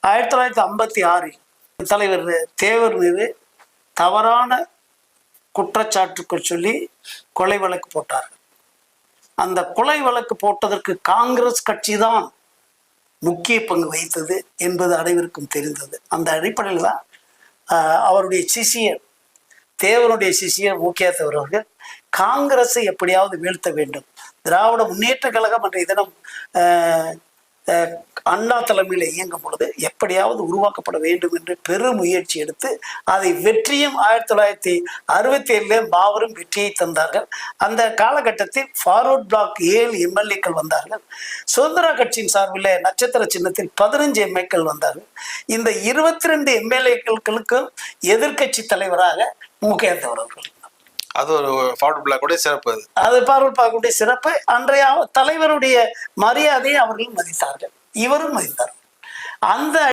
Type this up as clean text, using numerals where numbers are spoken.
1956 தலைவர் தேவர் மீது தவறான குற்றச்சாட்டுக்கள் சொல்லி கொலை வழக்கு போட்டார்கள். அந்த கொலை வழக்கு போட்டதற்கு காங்கிரஸ் கட்சி தான் முக்கிய பங்கு வகித்தது என்பது அனைவருக்கும் தெரிந்தது. அந்த அடிப்படையில் தான் அவருடைய சிஷியர், தேவருடைய சிஷியர் முக்கியத்தவர் அவர்கள் காங்கிரஸை எப்படியாவது வீழ்த்த வேண்டும், திராவிட முன்னேற்ற கழகம் என்ற தினம் அண்ணா தலைமையில் இயங்கும் பொழுது எப்படியாவது உருவாக்கப்பட வேண்டும் என்று பெரும் முயற்சி எடுத்து அதை வெற்றியும் 1967 மாபெரும் வெற்றியை தந்தார்கள். அந்த காலகட்டத்தில் ஃபார்வர்ட் பிளாக் 7 எம்எல்ஏக்கள் வந்தார்கள். சுதந்திர கட்சியின் சார்பில் நட்சத்திர சின்னத்தில் 15 எம்ஏக்கள் வந்தார்கள். இந்த 22 எம்எல்ஏக்களுக்கும் எதிர்கட்சி தலைவராக முக்கியத்தவர் அவர்கள். அது ஒரு ஃபார்வர்ட் பிளாக்குடைய சிறப்பு. அது ஃபார்வர்ட் பிளாக்குடைய சிறப்பு. அன்றைய தலைவருடைய மரியாதையை அவர்கள் மதித்தார்கள், இவரும் மதித்தார்கள். அந்த